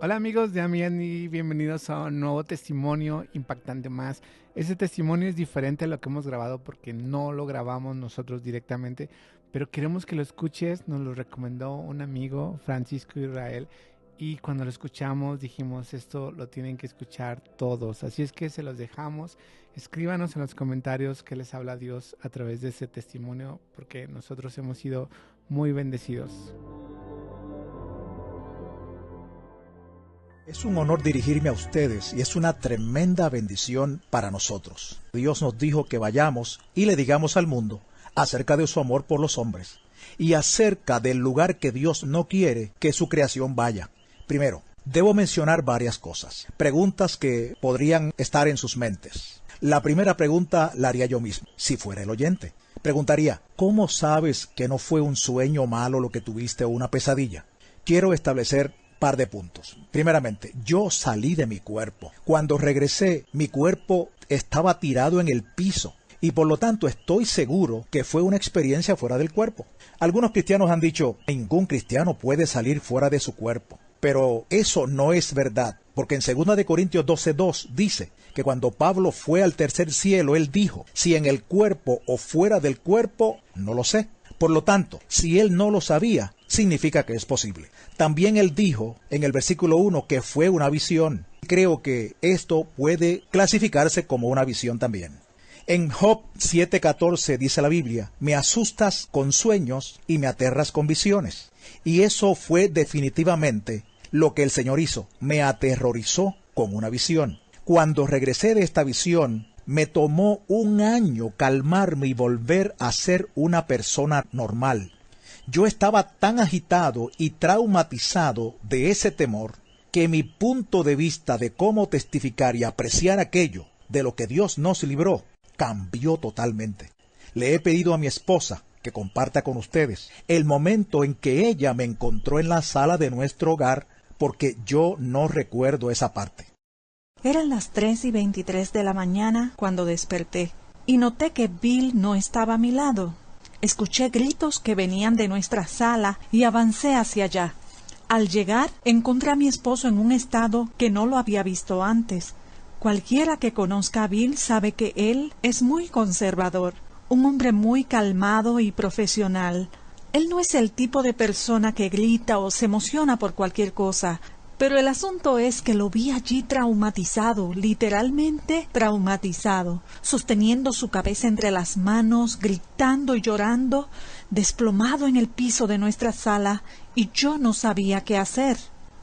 Hola amigos de Amian y bienvenidos a un nuevo testimonio impactante más. Este testimonio es diferente a lo que hemos grabado porque no lo grabamos nosotros directamente, pero queremos que lo escuches. Nos lo recomendó un amigo, Francisco Israel, y cuando lo escuchamos dijimos esto lo tienen que escuchar todos. Así es que se los dejamos. Escríbanos en los comentarios qué les habla Dios a través de ese testimonio porque nosotros hemos sido muy bendecidos. Es un honor dirigirme a ustedes y es una tremenda bendición para nosotros. Dios nos dijo que vayamos y le digamos al mundo acerca de su amor por los hombres y acerca del lugar que Dios no quiere que su creación vaya. Primero, debo mencionar varias cosas, preguntas que podrían estar en sus mentes. La primera pregunta la haría yo mismo, si fuera el oyente. Preguntaría, ¿cómo sabes que no fue un sueño malo lo que tuviste o una pesadilla? Quiero establecer par de puntos. Primeramente, yo salí de mi cuerpo. Cuando regresé, mi cuerpo estaba tirado en el piso y por lo tanto estoy seguro que fue una experiencia fuera del cuerpo. Algunos cristianos han dicho, ningún cristiano puede salir fuera de su cuerpo. Pero eso no es verdad, porque en 2 de Corintios 12:2 dice que cuando Pablo fue al tercer cielo, él dijo, si en el cuerpo o fuera del cuerpo, no lo sé. Por lo tanto, si él no lo sabía, significa que es posible. También él dijo en el versículo 1 que fue una visión. Creo que esto puede clasificarse como una visión también. En Job 7:14 dice la Biblia, me asustas con sueños y me aterras con visiones. Y eso fue definitivamente lo que el Señor hizo, me aterrorizó con una visión. Cuando regresé de esta visión, me tomó un año calmarme y volver a ser una persona normal. Yo estaba tan agitado y traumatizado de ese temor que mi punto de vista de cómo testificar y apreciar aquello de lo que Dios nos libró cambió totalmente. Le he pedido a mi esposa que comparta con ustedes el momento en que ella me encontró en la sala de nuestro hogar porque yo no recuerdo esa parte. Eran las 3:23 de la mañana cuando desperté y noté que Bill no estaba a mi lado. Escuché gritos que venían de nuestra sala y avancé hacia allá. Al llegar, encontré a mi esposo en un estado que no lo había visto antes. Cualquiera que conozca a Bill sabe que él es muy conservador, un hombre muy calmado y profesional. Él no es el tipo de persona que grita o se emociona por cualquier cosa. Pero el asunto es que lo vi allí traumatizado, literalmente traumatizado, sosteniendo su cabeza entre las manos, gritando y llorando, desplomado en el piso de nuestra sala, y yo no sabía qué hacer.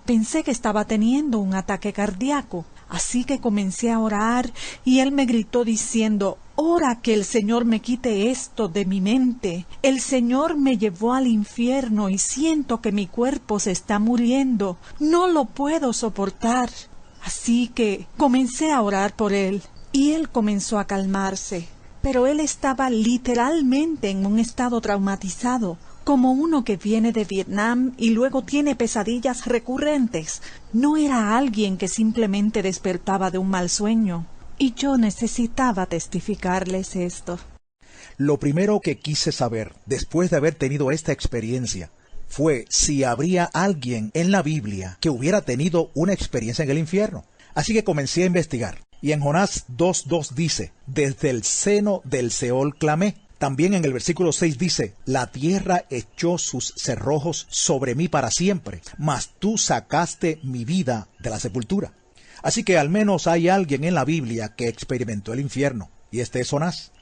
Pensé que estaba teniendo un ataque cardíaco, así que comencé a orar, y él me gritó diciendo, «Ora que el Señor me quite esto de mi mente. El Señor me llevó al infierno y siento que mi cuerpo se está muriendo. No lo puedo soportar». Así que comencé a orar por él, y él comenzó a calmarse. Pero él estaba literalmente en un estado traumatizado, como uno que viene de Vietnam y luego tiene pesadillas recurrentes. No era alguien que simplemente despertaba de un mal sueño. Y yo necesitaba testificarles esto. Lo primero que quise saber, después de haber tenido esta experiencia, fue si habría alguien en la Biblia que hubiera tenido una experiencia en el infierno. Así que comencé a investigar. Y en Jonás 2:2 dice, desde el seno del Seol clamé. También en el versículo 6 dice, la tierra echó sus cerrojos sobre mí para siempre, mas tú sacaste mi vida de la sepultura. Así que al menos hay alguien en la Biblia que experimentó el infierno, y este es Jonás.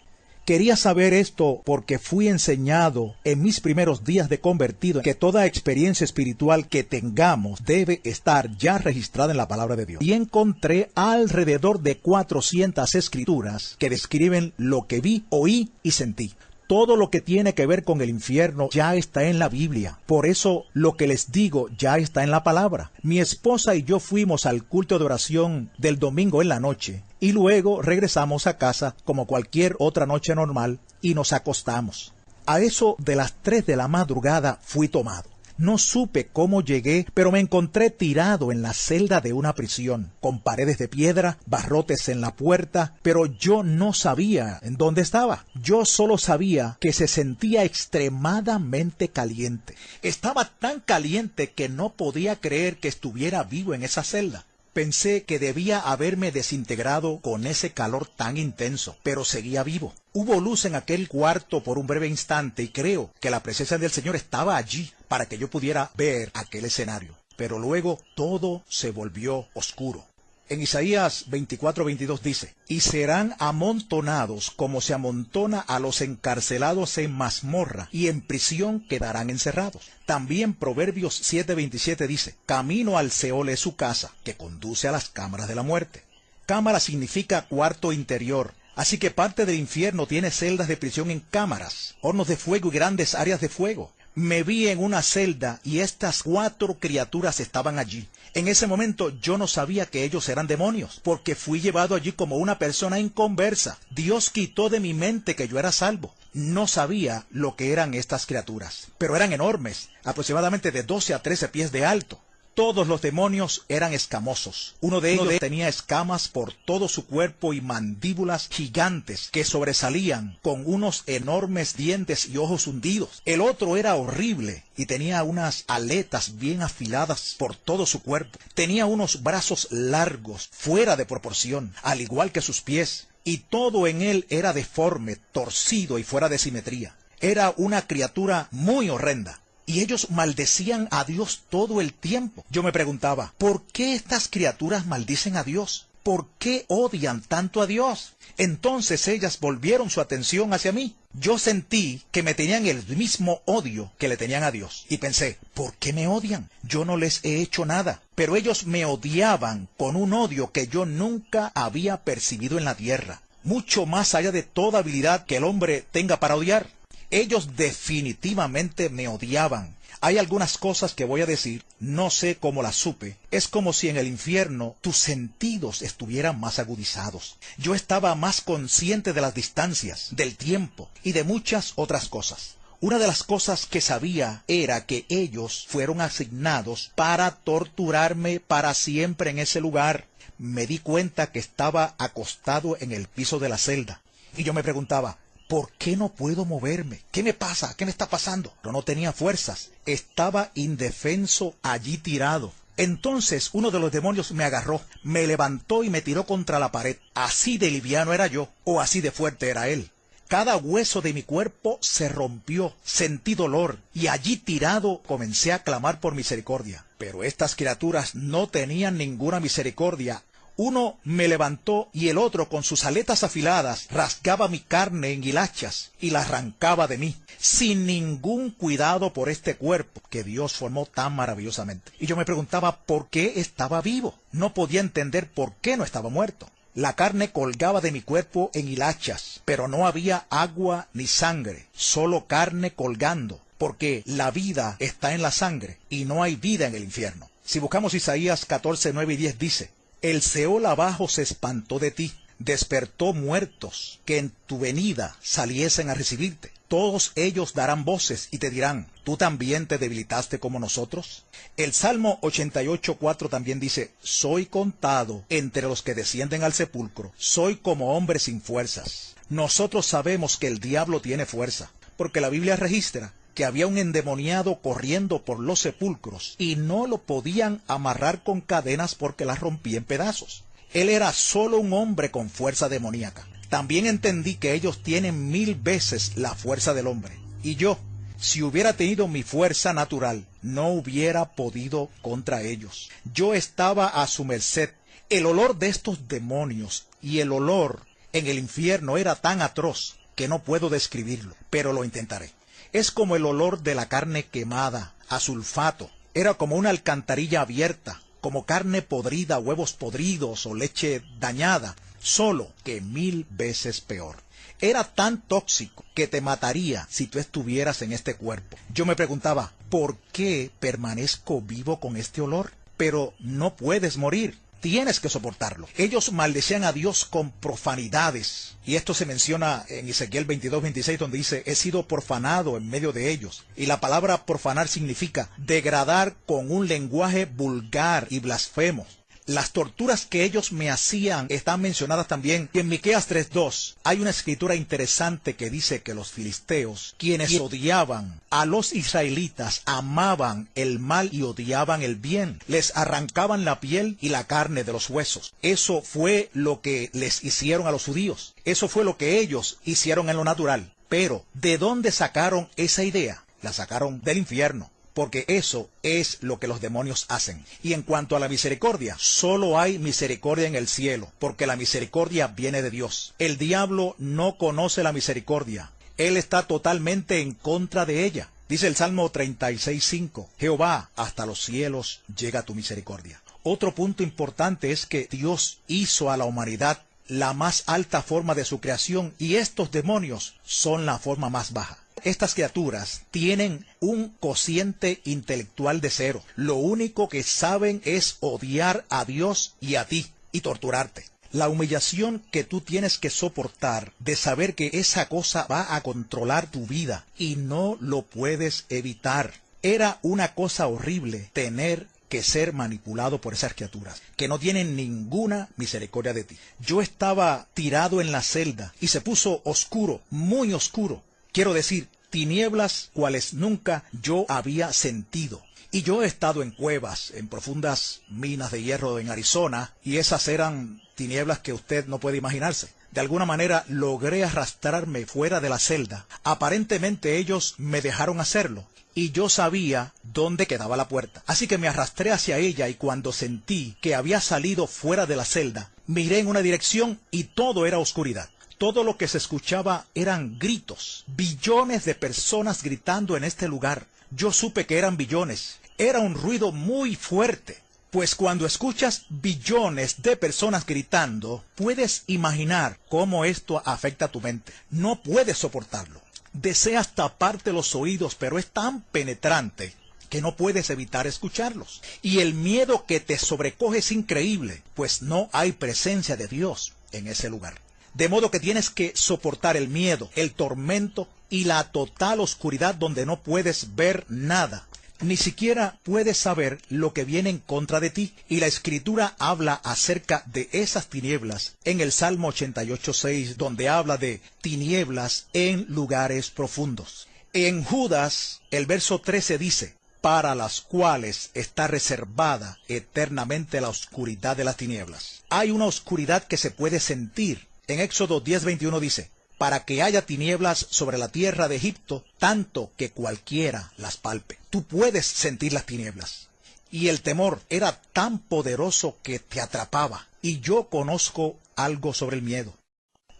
Quería saber esto porque fui enseñado en mis primeros días de convertido que toda experiencia espiritual que tengamos debe estar ya registrada en la palabra de Dios. Y encontré alrededor de 400 escrituras que describen lo que vi, oí y sentí. Todo lo que tiene que ver con el infierno ya está en la Biblia. Por eso lo que les digo ya está en la palabra. Mi esposa y yo fuimos al culto de oración del domingo en la noche y luego regresamos a casa como cualquier otra noche normal y nos acostamos. A eso de las 3 de la madrugada fui tomado. No supe cómo llegué, pero me encontré tirado en la celda de una prisión, con paredes de piedra, barrotes en la puerta, pero yo no sabía en dónde estaba. Yo solo sabía que se sentía extremadamente caliente. Estaba tan caliente que no podía creer que estuviera vivo en esa celda. Pensé que debía haberme desintegrado con ese calor tan intenso, pero seguía vivo. Hubo luz en aquel cuarto por un breve instante y creo que la presencia del Señor estaba allí para que yo pudiera ver aquel escenario. Pero luego todo se volvió oscuro. En Isaías 24:22 dice: y serán amontonados como se amontona a los encarcelados en mazmorra, y en prisión quedarán encerrados. También Proverbios 7:27 dice: camino al Seol es su casa, que conduce a las cámaras de la muerte. Cámara significa cuarto interior, así que parte del infierno tiene celdas de prisión en cámaras, hornos de fuego y grandes áreas de fuego. Me vi en una celda y estas 4 criaturas estaban allí. En ese momento yo no sabía que ellos eran demonios, porque fui llevado allí como una persona inconversa. Dios quitó de mi mente que yo era salvo. No sabía lo que eran estas criaturas, pero eran enormes, aproximadamente de 12 a 13 pies de alto. Todos los demonios eran escamosos. Uno de ellos tenía escamas por todo su cuerpo y mandíbulas gigantes que sobresalían con unos enormes dientes y ojos hundidos. El otro era horrible y tenía unas aletas bien afiladas por todo su cuerpo. Tenía unos brazos largos, fuera de proporción, al igual que sus pies, y todo en él era deforme, torcido y fuera de simetría. Era una criatura muy horrenda. Y ellos maldecían a Dios todo el tiempo. Yo me preguntaba, ¿por qué estas criaturas maldicen a Dios? ¿Por qué odian tanto a Dios? Entonces ellas volvieron su atención hacia mí. Yo sentí que me tenían el mismo odio que le tenían a Dios. Y pensé, ¿por qué me odian? Yo no les he hecho nada. Pero ellos me odiaban con un odio que yo nunca había percibido en la tierra. Mucho más allá de toda habilidad que el hombre tenga para odiar. Ellos definitivamente me odiaban. Hay algunas cosas que voy a decir, no sé cómo las supe. Es como si en el infierno tus sentidos estuvieran más agudizados. Yo estaba más consciente de las distancias, del tiempo y de muchas otras cosas. Una de las cosas que sabía era que ellos fueron asignados para torturarme para siempre en ese lugar. Me di cuenta que estaba acostado en el piso de la celda. Y yo me preguntaba, ¿por qué no puedo moverme? ¿Qué me pasa? ¿Qué me está pasando? Pero no tenía fuerzas. Estaba indefenso allí tirado. Entonces uno de los demonios me agarró, me levantó y me tiró contra la pared. Así de liviano era yo, o así de fuerte era él. Cada hueso de mi cuerpo se rompió, sentí dolor, y allí tirado comencé a clamar por misericordia. Pero estas criaturas no tenían ninguna misericordia. Uno me levantó y el otro con sus aletas afiladas rasgaba mi carne en hilachas y la arrancaba de mí, sin ningún cuidado por este cuerpo que Dios formó tan maravillosamente. Y yo me preguntaba por qué estaba vivo. No podía entender por qué no estaba muerto. La carne colgaba de mi cuerpo en hilachas, pero no había agua ni sangre, solo carne colgando, porque la vida está en la sangre y no hay vida en el infierno. Si buscamos Isaías 14, 9 y 10 dice: el Seol abajo se espantó de ti, despertó muertos que en tu venida saliesen a recibirte. Todos ellos darán voces y te dirán, ¿tú también te debilitaste como nosotros? El Salmo 88:4 también dice, soy contado entre los que descienden al sepulcro, soy como hombre sin fuerzas. Nosotros sabemos que el diablo tiene fuerza, porque la Biblia registra que había un endemoniado corriendo por los sepulcros y no lo podían amarrar con cadenas porque las rompía en pedazos. Él era solo un hombre con fuerza demoníaca. También entendí que ellos tienen 1000 veces la fuerza del hombre. Y yo, si hubiera tenido mi fuerza natural, no hubiera podido contra ellos. Yo estaba a su merced. El olor de estos demonios y el olor en el infierno era tan atroz que no puedo describirlo, pero lo intentaré. Es como el olor de la carne quemada, a sulfato. Era como una alcantarilla abierta, como carne podrida, huevos podridos o leche dañada, solo que 1000 veces peor. Era tan tóxico que te mataría si tú estuvieras en este cuerpo. Yo me preguntaba, ¿por qué permanezco vivo con este olor? Pero no puedes morir. tienes que soportarlo. Ellos maldecían a Dios con profanidades. Y esto se menciona en Ezequiel 22:26, donde dice, he sido profanado en medio de ellos. Y la palabra profanar significa degradar con un lenguaje vulgar y blasfemo. Las torturas que ellos me hacían están mencionadas también. Y en Miqueas 3:2 hay una escritura interesante que dice que los filisteos, quienes odiaban a los israelitas, amaban el mal y odiaban el bien. Les arrancaban la piel y la carne de los huesos. Eso fue lo que les hicieron a los judíos. Eso fue lo que ellos hicieron en lo natural. Pero, ¿de dónde sacaron esa idea? La sacaron del infierno. Porque eso es lo que los demonios hacen. Y en cuanto a la misericordia, solo hay misericordia en el cielo, porque la misericordia viene de Dios. El diablo no conoce la misericordia. Él está totalmente en contra de ella. Dice el Salmo 36:5, Jehová, hasta los cielos llega tu misericordia. Otro punto importante es que Dios hizo a la humanidad la más alta forma de su creación, y estos demonios son la forma más baja. Estas criaturas tienen un cociente intelectual de 0. Lo único que saben es odiar a Dios y a ti y torturarte. La humillación que tú tienes que soportar de saber que esa cosa va a controlar tu vida y no lo puedes evitar. Era una cosa horrible tener que ser manipulado por esas criaturas, que no tienen ninguna misericordia de ti. Yo estaba tirado en la celda y se puso oscuro, muy oscuro. Quiero decir, tinieblas cuales nunca yo había sentido. Y yo he estado en cuevas, en profundas minas de hierro en Arizona, y esas eran tinieblas que usted no puede imaginarse. De alguna manera logré arrastrarme fuera de la celda. Aparentemente ellos me dejaron hacerlo, y yo sabía dónde quedaba la puerta. Así que me arrastré hacia ella, y cuando sentí que había salido fuera de la celda, miré en una dirección y todo era oscuridad. Todo lo que se escuchaba eran gritos, billones de personas gritando en este lugar. Yo supe que eran billones. Era un ruido muy fuerte, pues cuando escuchas billones de personas gritando, puedes imaginar cómo esto afecta a tu mente. No puedes soportarlo. Deseas taparte los oídos, pero es tan penetrante que no puedes evitar escucharlos. Y el miedo que te sobrecoge es increíble, pues no hay presencia de Dios en ese lugar. De modo que tienes que soportar el miedo, el tormento y la total oscuridad donde no puedes ver nada. Ni siquiera puedes saber lo que viene en contra de ti. Y la Escritura habla acerca de esas tinieblas en el Salmo 88:6, donde habla de tinieblas en lugares profundos. En Judas, el verso 13 dice, para las cuales está reservada eternamente la oscuridad de las tinieblas. Hay una oscuridad que se puede sentir. En Éxodo 10:21 dice, para que haya tinieblas sobre la tierra de Egipto, tanto que cualquiera las palpe. Tú puedes sentir las tinieblas. Y el temor era tan poderoso que te atrapaba. Y yo conozco algo sobre el miedo.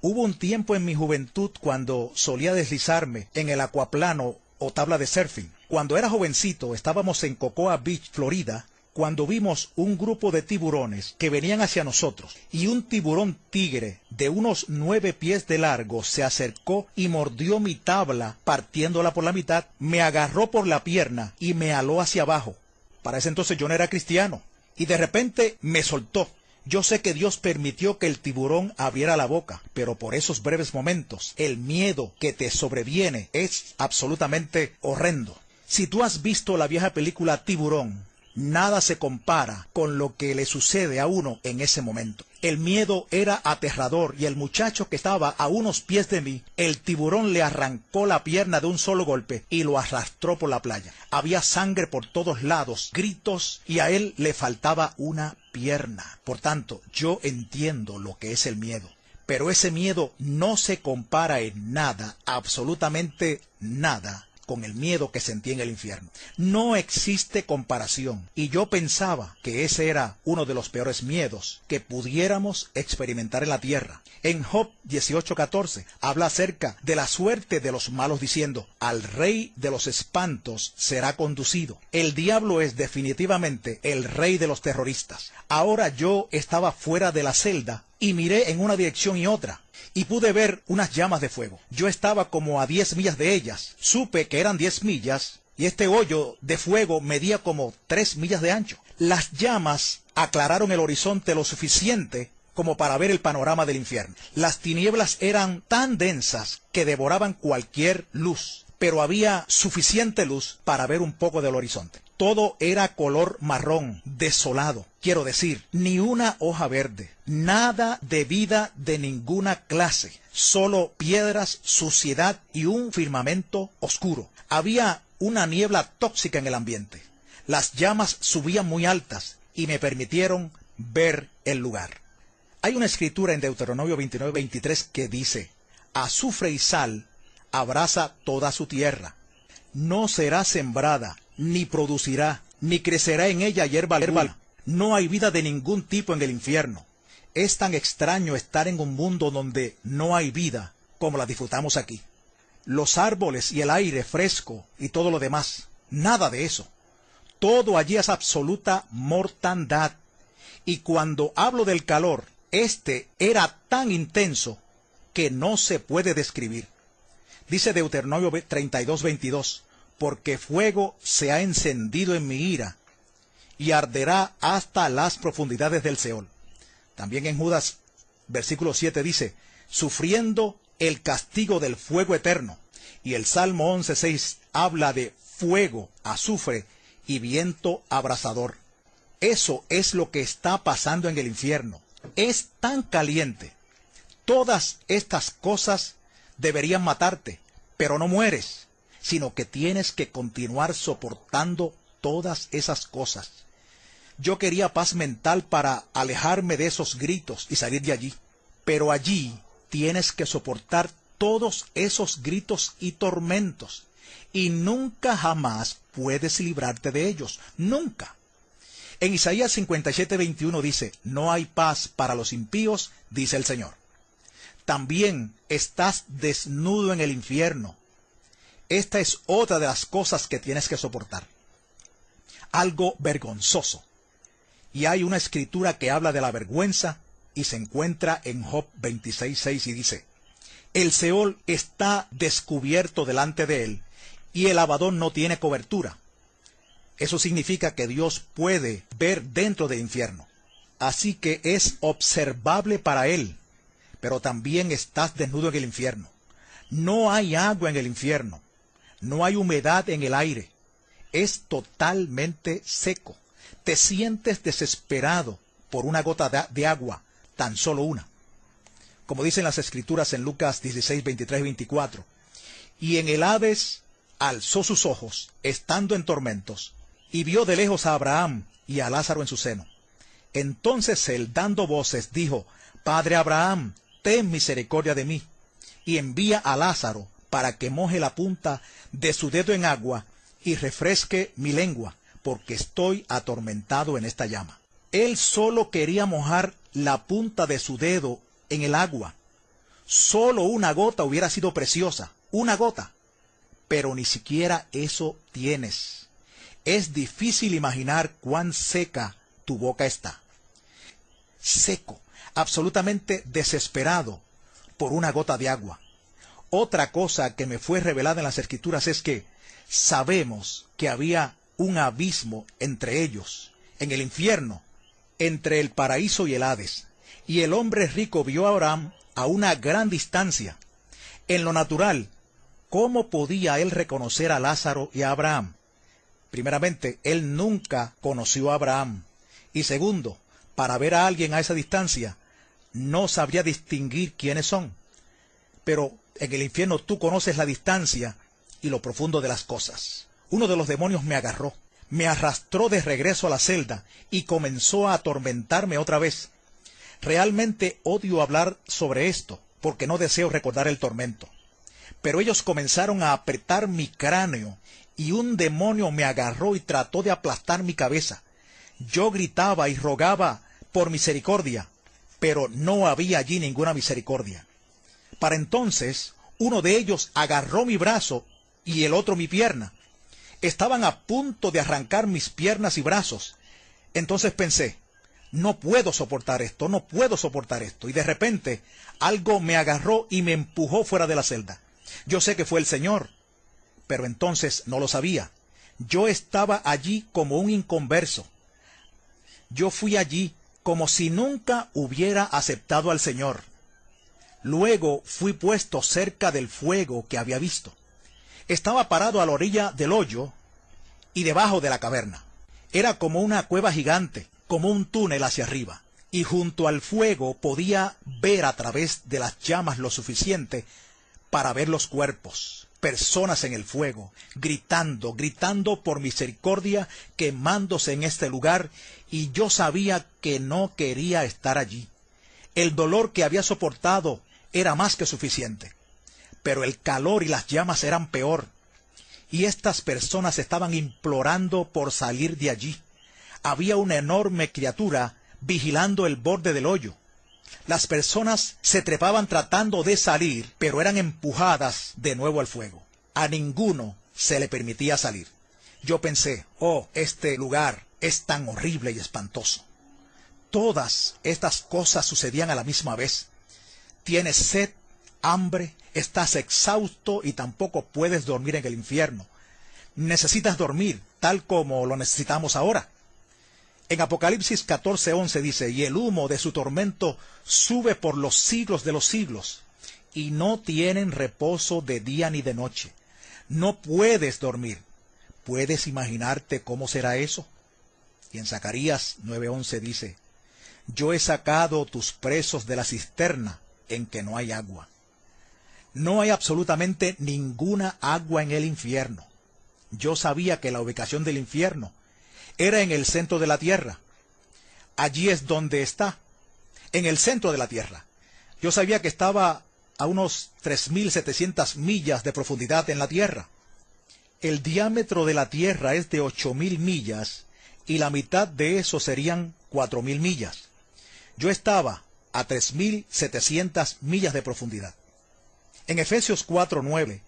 Hubo un tiempo en mi juventud cuando solía deslizarme en el acuaplano o tabla de surfing. Cuando era jovencito, estábamos en Cocoa Beach, Florida, cuando vimos un grupo de tiburones que venían hacia nosotros, y un tiburón tigre de unos 9 pies de largo se acercó y mordió mi tabla partiéndola por la mitad, me agarró por la pierna y me aló hacia abajo. Para ese entonces yo no era cristiano, y de repente me soltó. Yo sé que Dios permitió que el tiburón abriera la boca, pero por esos breves momentos, el miedo que te sobreviene es absolutamente horrendo. Si tú has visto la vieja película Tiburón, nada se compara con lo que le sucede a uno en ese momento. El miedo era aterrador y el muchacho que estaba a unos pies de mí, el tiburón le arrancó la pierna de un solo golpe y lo arrastró por la playa. Había sangre por todos lados, gritos, y a él le faltaba una pierna. Por tanto, yo entiendo lo que es el miedo. Pero ese miedo no se compara en nada, absolutamente nada, con el miedo que sentí en el infierno. No existe comparación. Y yo pensaba que ese era uno de los peores miedos que pudiéramos experimentar en la tierra. En Job 18:14 habla acerca de la suerte de los malos diciendo, al rey de los espantos será conducido. El diablo es definitivamente el rey de los terroristas. Ahora yo estaba fuera de la celda y miré en una dirección y otra, y pude ver unas llamas de fuego. Yo estaba como a 10 millas de ellas. Supe que eran 10 millas, y este hoyo de fuego medía como 3 millas de ancho. Las llamas aclararon el horizonte lo suficiente como para ver el panorama del infierno. Las tinieblas eran tan densas que devoraban cualquier luz, pero había suficiente luz para ver un poco del horizonte. Todo era color marrón, desolado. Quiero decir, ni una hoja verde, nada de vida de ninguna clase, solo piedras, suciedad y un firmamento oscuro. Había una niebla tóxica en el ambiente. Las llamas subían muy altas y me permitieron ver el lugar. Hay una escritura en Deuteronomio 29:23 que dice: azufre y sal abrasa toda su tierra. No será sembrada, ni producirá, ni crecerá en ella hierba alguna. No hay vida de ningún tipo en el infierno. Es tan extraño estar en un mundo donde no hay vida como la disfrutamos aquí. Los árboles y el aire fresco y todo lo demás, nada de eso. Todo allí es absoluta mortandad. Y cuando hablo del calor, este era tan intenso que no se puede describir. Dice Deuteronomio 32:22, porque fuego se ha encendido en mi ira, y arderá hasta las profundidades del Seol. También en Judas, versículo 7 dice, sufriendo el castigo del fuego eterno. Y el Salmo 11:6 habla de fuego, azufre y viento abrasador. Eso es lo que está pasando en el infierno. Es tan caliente. Todas estas cosas deberían matarte, pero no mueres, sino que tienes que continuar soportando todas esas cosas. Yo quería paz mental para alejarme de esos gritos y salir de allí, pero allí tienes que soportar todos esos gritos y tormentos, y nunca jamás puedes librarte de ellos, nunca. En Isaías 57:21 dice, no hay paz para los impíos, dice el Señor. También estás desnudo en el infierno. Esta es otra de las cosas que tienes que soportar. Algo vergonzoso. Y hay una escritura que habla de la vergüenza y se encuentra en Job 26:6 y dice, el Seol está descubierto delante de él y el Abadón no tiene cobertura. Eso significa que Dios puede ver dentro del infierno. Así que es observable para él, pero también estás desnudo en el infierno. No hay agua en el infierno. No hay humedad en el aire. Es totalmente seco. Te sientes desesperado por una gota de agua, tan solo una. Como dicen las escrituras en Lucas 16, 23 y 24. Y en el Hades alzó sus ojos, estando en tormentos, y vio de lejos a Abraham y a Lázaro en su seno. Entonces él, dando voces, dijo, Padre Abraham, ten misericordia de mí, y envía a Lázaro para que moje la punta de su dedo en agua y refresque mi lengua, porque estoy atormentado en esta llama. Él solo quería mojar la punta de su dedo en el agua. Solo una gota hubiera sido preciosa, una gota. Pero ni siquiera eso tienes. Es difícil imaginar cuán seca tu boca está. Seco, absolutamente desesperado por una gota de agua. Otra cosa que me fue revelada en las Escrituras es que sabemos que había un abismo entre ellos, en el infierno, entre el paraíso y el Hades. Y el hombre rico vio a Abraham a una gran distancia. En lo natural, ¿cómo podía él reconocer a Lázaro y a Abraham? Primeramente, él nunca conoció a Abraham. Y segundo, para ver a alguien a esa distancia, no sabría distinguir quiénes son. Pero en el infierno tú conoces la distancia y lo profundo de las cosas. Uno de los demonios me agarró, me arrastró de regreso a la celda y comenzó a atormentarme otra vez. Realmente odio hablar sobre esto, porque no deseo recordar el tormento. Pero ellos comenzaron a apretar mi cráneo, y un demonio me agarró y trató de aplastar mi cabeza. Yo gritaba y rogaba por misericordia, pero no había allí ninguna misericordia. Para entonces, uno de ellos agarró mi brazo y el otro mi pierna. Estaban a punto de arrancar mis piernas y brazos. Entonces pensé, no puedo soportar esto, no puedo soportar esto. Y de repente, algo me agarró y me empujó fuera de la celda. Yo sé que fue el Señor, pero entonces no lo sabía. Yo estaba allí como un inconverso. Yo fui allí como si nunca hubiera aceptado al Señor. Luego fui puesto cerca del fuego que había visto. Estaba parado a la orilla del hoyo y debajo de la caverna. Era como una cueva gigante, como un túnel hacia arriba. Y junto al fuego podía ver a través de las llamas lo suficiente para ver los cuerpos, personas en el fuego, gritando por misericordia, quemándose en este lugar, y yo sabía que no quería estar allí. El dolor que había soportado era más que suficiente, pero el calor y las llamas eran peor, y estas personas estaban implorando por salir de allí. Había una enorme criatura vigilando el borde del hoyo. Las personas se trepaban tratando de salir, pero eran empujadas de nuevo al fuego. A ninguno se le permitía salir. Yo pensé, oh, este lugar es tan horrible y espantoso. Todas estas cosas sucedían a la misma vez. Tienes sed, hambre, estás exhausto y tampoco puedes dormir en el infierno. Necesitas dormir, tal como lo necesitamos ahora. En Apocalipsis 14:11 dice, y el humo de su tormento sube por los siglos de los siglos, y no tienen reposo de día ni de noche. No puedes dormir. ¿Puedes imaginarte cómo será eso? Y en Zacarías 9:11 dice, yo he sacado tus presos de la cisterna en que no hay agua. No hay absolutamente ninguna agua en el infierno. Yo sabía que la ubicación del infierno era en el centro de la tierra. Allí es donde está, en el centro de la tierra. Yo sabía que estaba a unos 3.700 millas de profundidad en la tierra. El diámetro de la tierra es de 8.000 millas y la mitad de eso serían 4.000 millas. Yo estaba a 3.700 millas de profundidad. En Efesios 4:9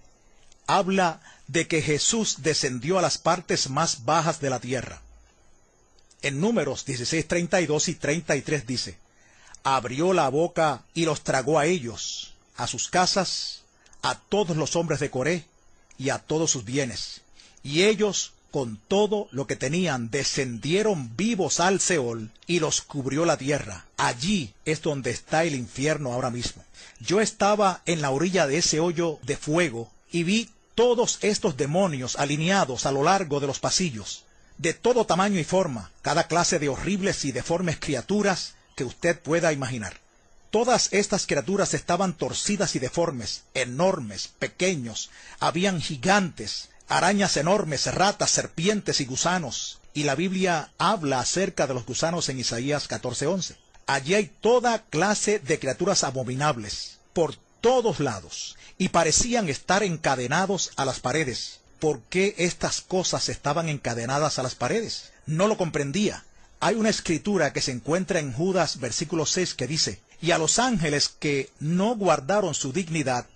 habla de que Jesús descendió a las partes más bajas de la tierra. En Números 16:32 y 33 dice, abrió la boca y los tragó a ellos, a sus casas, a todos los hombres de Coré y a todos sus bienes. Y ellos, con todo lo que tenían, descendieron vivos al Seol y los cubrió la tierra. Allí es donde está el infierno ahora mismo. Yo estaba en la orilla de ese hoyo de fuego y vi todos estos demonios alineados a lo largo de los pasillos, de todo tamaño y forma, cada clase de horribles y deformes criaturas que usted pueda imaginar. Todas estas criaturas estaban torcidas y deformes, enormes, pequeños, habían gigantes, arañas enormes, ratas, serpientes y gusanos. Y la Biblia habla acerca de los gusanos en Isaías 14:11. Allí hay toda clase de criaturas abominables, por todos lados, y parecían estar encadenados a las paredes. ¿Por qué estas cosas estaban encadenadas a las paredes? No lo comprendía. Hay una escritura que se encuentra en Judas versículo 6 que dice, y a los ángeles que no guardaron su dignidad,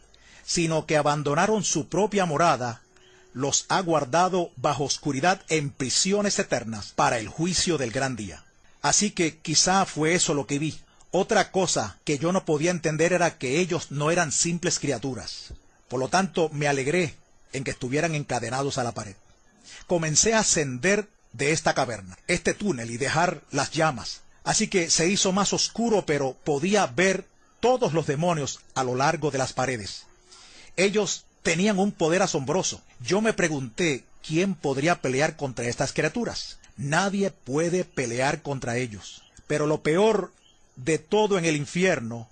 sino que abandonaron su propia morada, los ha guardado bajo oscuridad en prisiones eternas para el juicio del gran día. Así que quizá fue eso lo que vi. Otra cosa que yo no podía entender era que ellos no eran simples criaturas. Por lo tanto, me alegré en que estuvieran encadenados a la pared. Comencé a ascender de esta caverna, este túnel, y dejar las llamas. Así que se hizo más oscuro, pero podía ver todos los demonios a lo largo de las paredes. Ellos tenían un poder asombroso. Yo me pregunté, ¿quién podría pelear contra estas criaturas? Nadie puede pelear contra ellos. Pero lo peor de todo en el infierno,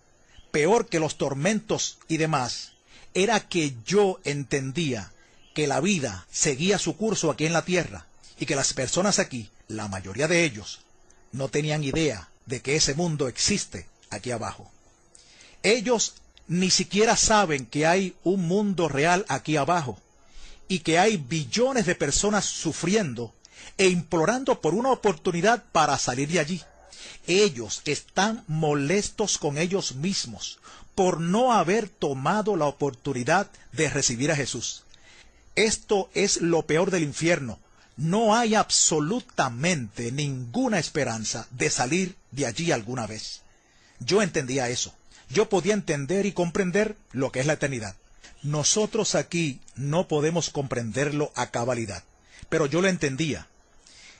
peor que los tormentos y demás, era que yo entendía que la vida seguía su curso aquí en la tierra y que las personas aquí, la mayoría de ellos, no tenían idea de que ese mundo existe aquí abajo. Ellos ni siquiera saben que hay un mundo real aquí abajo y que hay billones de personas sufriendo e implorando por una oportunidad para salir de allí. Ellos están molestos con ellos mismos por no haber tomado la oportunidad de recibir a Jesús. Esto es lo peor del infierno. No hay absolutamente ninguna esperanza de salir de allí alguna vez. Yo entendía eso. Yo podía entender y comprender lo que es la eternidad. Nosotros aquí no podemos comprenderlo a cabalidad, pero yo lo entendía.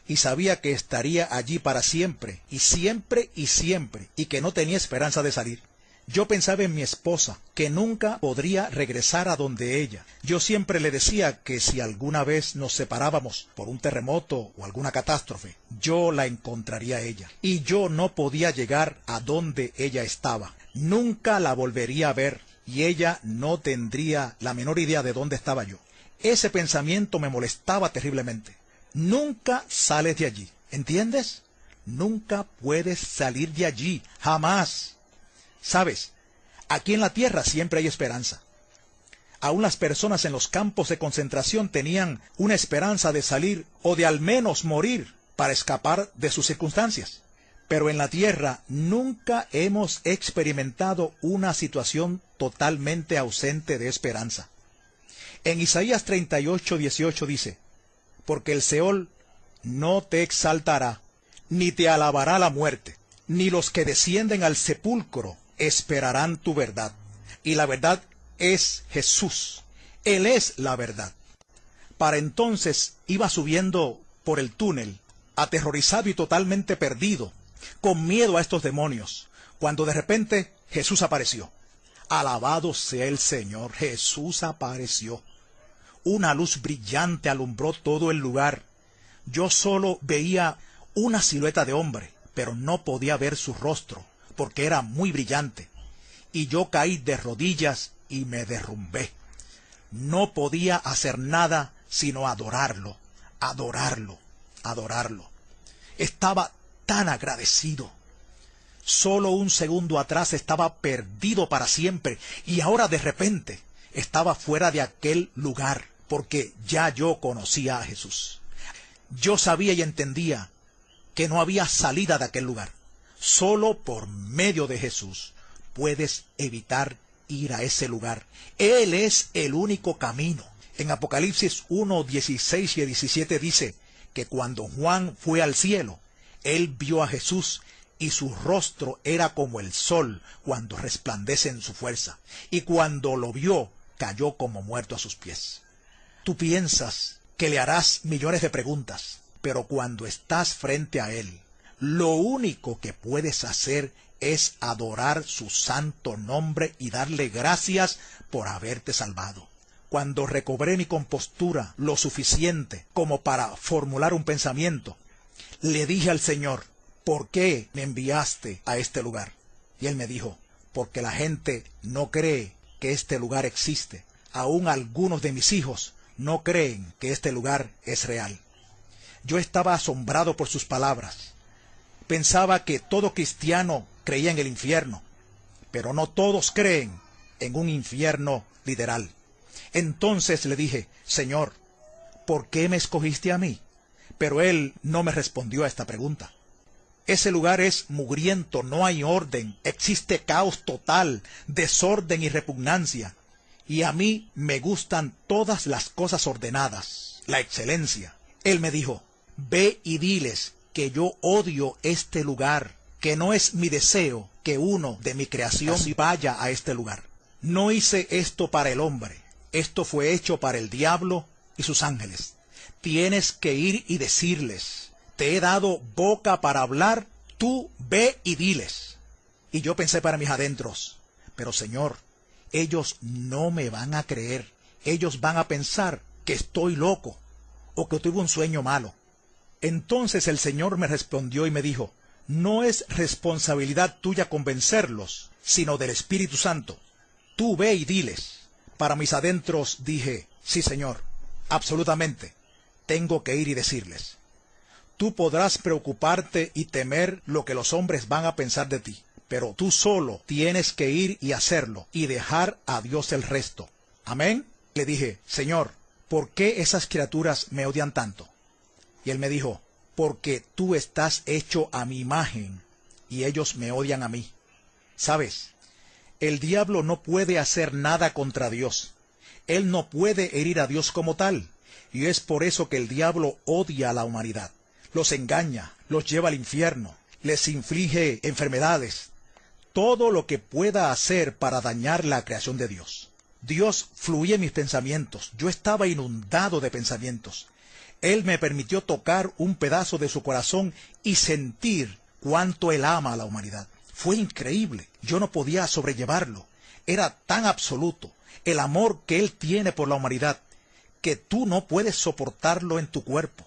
y sabía que estaría allí para siempre, y siempre, y que no tenía esperanza de salir. Yo pensaba en mi esposa, que nunca podría regresar a donde ella. Yo siempre le decía que si alguna vez nos separábamos por un terremoto o alguna catástrofe, yo la encontraría a ella. Y yo no podía llegar a donde ella estaba. Nunca la volvería a ver, y ella no tendría la menor idea de dónde estaba yo. Ese pensamiento me molestaba terriblemente. Nunca sales de allí, ¿entiendes? Nunca puedes salir de allí, jamás. ¿Sabes? Aquí en la tierra siempre hay esperanza. Aún las personas en los campos de concentración tenían una esperanza de salir o de al menos morir para escapar de sus circunstancias. Pero en la tierra nunca hemos experimentado una situación totalmente ausente de esperanza. En Isaías 38:18 dice: porque el Seol no te exaltará, ni te alabará la muerte, ni los que descienden al sepulcro esperarán tu verdad. Y la verdad es Jesús. Él es la verdad. Para entonces iba subiendo por el túnel, aterrorizado y totalmente perdido, con miedo a estos demonios, cuando de repente Jesús apareció. Alabado sea el Señor, Jesús apareció. Una luz brillante alumbró todo el lugar. Yo solo veía una silueta de hombre, pero no podía ver su rostro, porque era muy brillante. Y yo caí de rodillas y me derrumbé. No podía hacer nada sino adorarlo, adorarlo, adorarlo. Estaba tan agradecido. Solo un segundo atrás estaba perdido para siempre, y ahora de repente estaba fuera de aquel lugar, porque ya yo conocía a Jesús. Yo sabía y entendía que no había salida de aquel lugar. Solo por medio de Jesús puedes evitar ir a ese lugar. Él es el único camino. En Apocalipsis 1:16 y 17 dice que cuando Juan fue al cielo, él vio a Jesús y su rostro era como el sol cuando resplandece en su fuerza. Y cuando lo vio, cayó como muerto a sus pies. Tú piensas que le harás millones de preguntas, pero cuando estás frente a él, lo único que puedes hacer es adorar su santo nombre y darle gracias por haberte salvado. Cuando recobré mi compostura lo suficiente como para formular un pensamiento, le dije al Señor: ¿por qué me enviaste a este lugar? Y él me dijo: porque la gente no cree que este lugar existe. Aún algunos de mis hijos no creen que este lugar es real. Yo estaba asombrado por sus palabras. Pensaba que todo cristiano creía en el infierno, pero no todos creen en un infierno literal. Entonces le dije: Señor, ¿por qué me escogiste a mí? Pero él no me respondió a esta pregunta. Ese lugar es mugriento, no hay orden, existe caos total, desorden y repugnancia. Y a mí me gustan todas las cosas ordenadas, la excelencia. Él me dijo: ve y diles que yo odio este lugar, que no es mi deseo que uno de mi creación vaya a este lugar. No hice esto para el hombre, esto fue hecho para el diablo y sus ángeles. Tienes que ir y decirles: te he dado boca para hablar, tú ve y diles. Y yo pensé para mis adentros: pero Señor, ellos no me van a creer. Ellos van a pensar que estoy loco o que tuve un sueño malo. Entonces el Señor me respondió y me dijo: no es responsabilidad tuya convencerlos, sino del Espíritu Santo. Tú ve y diles. Para mis adentros dije: sí, Señor, absolutamente, tengo que ir y decirles. Tú podrás preocuparte y temer lo que los hombres van a pensar de ti, pero tú solo tienes que ir y hacerlo y dejar a Dios el resto. ¿Amén? Le dije: Señor, ¿por qué esas criaturas me odian tanto? Y él me dijo: porque tú estás hecho a mi imagen y ellos me odian a mí. ¿Sabes? El diablo no puede hacer nada contra Dios. Él no puede herir a Dios como tal. Y es por eso que el diablo odia a la humanidad. Los engaña, los lleva al infierno, les inflige enfermedades. Todo lo que pueda hacer para dañar la creación de Dios. Dios fluía en mis pensamientos. Yo estaba inundado de pensamientos. Él me permitió tocar un pedazo de su corazón y sentir cuánto Él ama a la humanidad. Fue increíble. Yo no podía sobrellevarlo. Era tan absoluto el amor que Él tiene por la humanidad que tú no puedes soportarlo en tu cuerpo.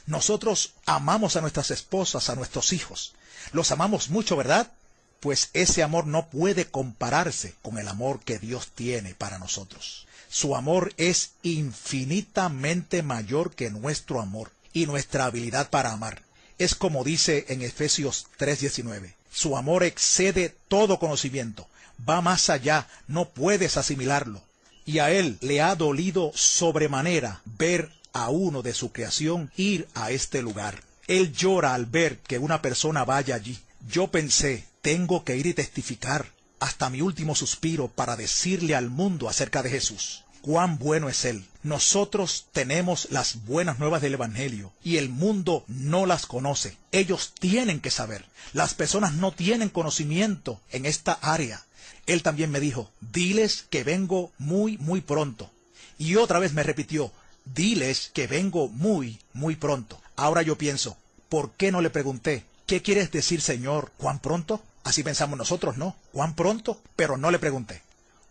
Nosotros amamos a nuestras esposas, a nuestros hijos. Los amamos mucho, ¿verdad? Pues ese amor no puede compararse con el amor que Dios tiene para nosotros. Su amor es infinitamente mayor que nuestro amor y nuestra habilidad para amar. Es como dice en Efesios 3:19. Su amor excede todo conocimiento. Va más allá, no puedes asimilarlo. Y a Él le ha dolido sobremanera ver a uno de su creación ir a este lugar. Él llora al ver que una persona vaya allí. Yo pensé, tengo que ir y testificar hasta mi último suspiro para decirle al mundo acerca de Jesús. Cuán bueno es Él. Nosotros tenemos las buenas nuevas del Evangelio y el mundo no las conoce. Ellos tienen que saber. Las personas no tienen conocimiento en esta área. Él también me dijo, diles que vengo muy, muy pronto. Y otra vez me repitió, diles que vengo muy, muy pronto. Ahora yo pienso, ¿por qué no le pregunté? ¿Qué quieres decir, Señor? ¿Cuán pronto? Así pensamos nosotros, ¿no? ¿Cuán pronto? Pero no le pregunté.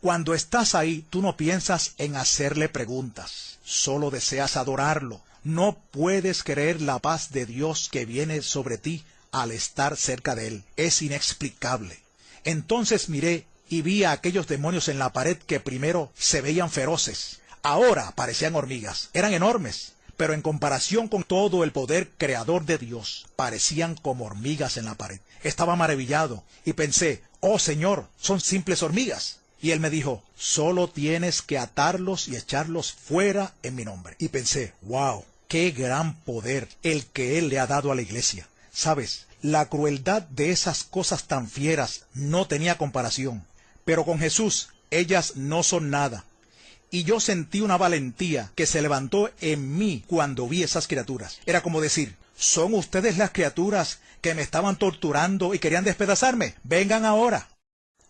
Cuando estás ahí, tú no piensas en hacerle preguntas. Solo deseas adorarlo. No puedes creer la paz de Dios que viene sobre ti al estar cerca de Él. Es inexplicable. Entonces miré y vi a aquellos demonios en la pared que primero se veían feroces. Ahora parecían hormigas. Eran enormes, pero en comparación con todo el poder creador de Dios, parecían como hormigas en la pared. Estaba maravillado y pensé, oh Señor, son simples hormigas. Y Él me dijo, solo tienes que atarlos y echarlos fuera en mi nombre. Y pensé, wow, qué gran poder el que Él le ha dado a la iglesia. ¿Sabes? La crueldad de esas cosas tan fieras no tenía comparación. Pero con Jesús, ellas no son nada. Y yo sentí una valentía que se levantó en mí cuando vi esas criaturas. Era como decir, ¿son ustedes las criaturas que me estaban torturando y querían despedazarme? Vengan ahora.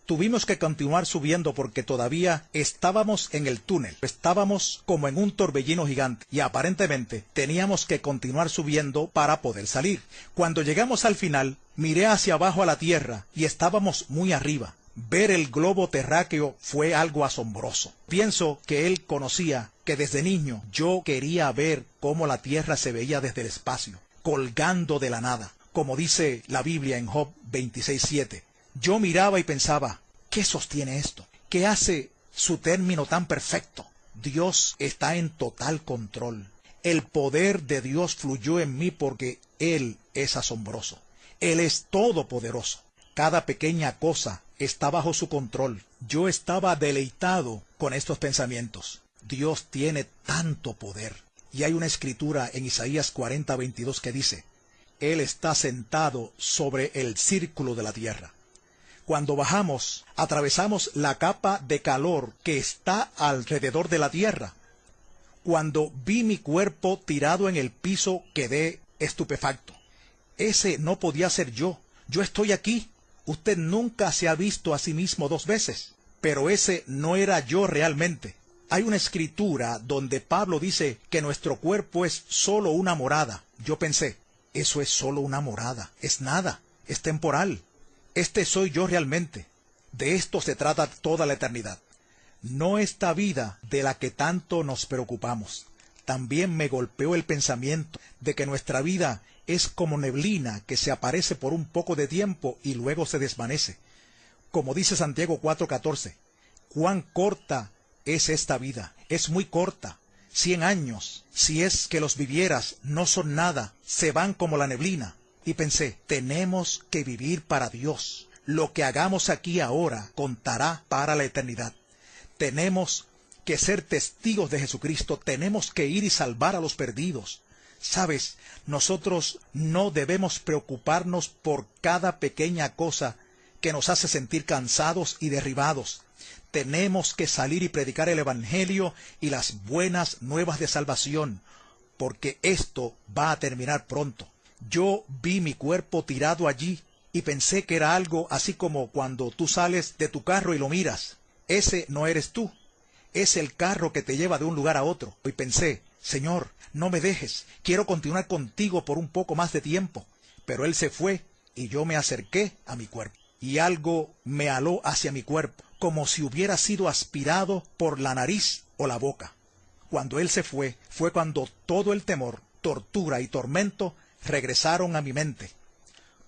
Tuvimos que continuar subiendo porque todavía estábamos en el túnel. Estábamos como en un torbellino gigante y aparentemente teníamos que continuar subiendo para poder salir. Cuando llegamos al final, miré hacia abajo a la tierra y estábamos muy arriba. Ver el globo terráqueo fue algo asombroso. Pienso que Él conocía que desde niño yo quería ver cómo la tierra se veía desde el espacio, colgando de la nada, como dice la Biblia en Job 26:7. Yo miraba y pensaba, ¿qué sostiene esto? ¿Qué hace su término tan perfecto? Dios está en total control. El poder de Dios fluyó en mí porque Él es asombroso. Él es todopoderoso. Cada pequeña cosa está bajo su control. Yo estaba deleitado con estos pensamientos. Dios tiene tanto poder. Y hay una escritura en Isaías 40:22 que dice, Él está sentado sobre el círculo de la tierra. Cuando bajamos, atravesamos la capa de calor que está alrededor de la tierra. Cuando vi mi cuerpo tirado en el piso, quedé estupefacto. Ese no podía ser yo. Yo estoy aquí. Usted nunca se ha visto a sí mismo 2 veces. Pero ese no era yo realmente. Hay una escritura donde Pablo dice que nuestro cuerpo es solo una morada. Yo pensé, eso es solo una morada. Es nada. Es temporal. Este soy yo realmente. De esto se trata toda la eternidad. No esta vida de la que tanto nos preocupamos. También me golpeó el pensamiento de que nuestra vida es como neblina que se aparece por un poco de tiempo y luego se desvanece. Como dice Santiago 4:14, cuán corta es esta vida. Es muy corta. 100 años, si es que los vivieras, no son nada. Se van como la neblina. Y pensé, tenemos que vivir para Dios. Lo que hagamos aquí ahora contará para la eternidad. Tenemos que ser testigos de Jesucristo. Tenemos que ir y salvar a los perdidos. ¿Sabes? Nosotros no debemos preocuparnos por cada pequeña cosa que nos hace sentir cansados y derribados. Tenemos que salir y predicar el Evangelio y las buenas nuevas de salvación, porque esto va a terminar pronto. Yo vi mi cuerpo tirado allí y pensé que era algo así como cuando tú sales de tu carro y lo miras. Ese no eres tú. Es el carro que te lleva de un lugar a otro. Y pensé, Señor, no me dejes, quiero continuar contigo por un poco más de tiempo. Pero él se fue y yo me acerqué a mi cuerpo. Y algo me aló hacia mi cuerpo, como si hubiera sido aspirado por la nariz o la boca. Cuando él se fue, fue cuando todo el temor, tortura y tormento regresaron a mi mente.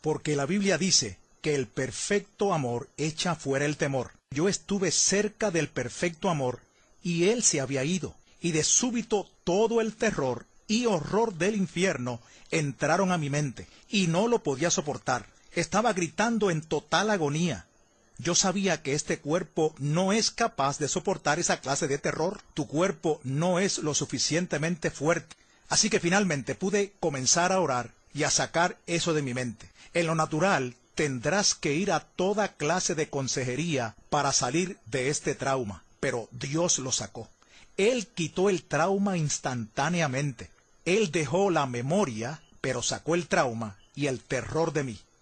Porque la Biblia dice que el perfecto amor echa fuera el temor. Yo estuve cerca del perfecto amor y él se había ido. Y de súbito todo el terror y horror del infierno entraron a mi mente y no lo podía soportar. Estaba gritando en total agonía. Yo sabía que este cuerpo no es capaz de soportar esa clase de terror. Tu cuerpo no es lo suficientemente fuerte. Así que finalmente pude comenzar a orar y a sacar eso de mi mente. En lo natural, tendrás que ir a toda clase de consejería para salir de este trauma. Pero Dios lo sacó. Él quitó el trauma instantáneamente. Él dejó la memoria, pero sacó el trauma y el terror de mí.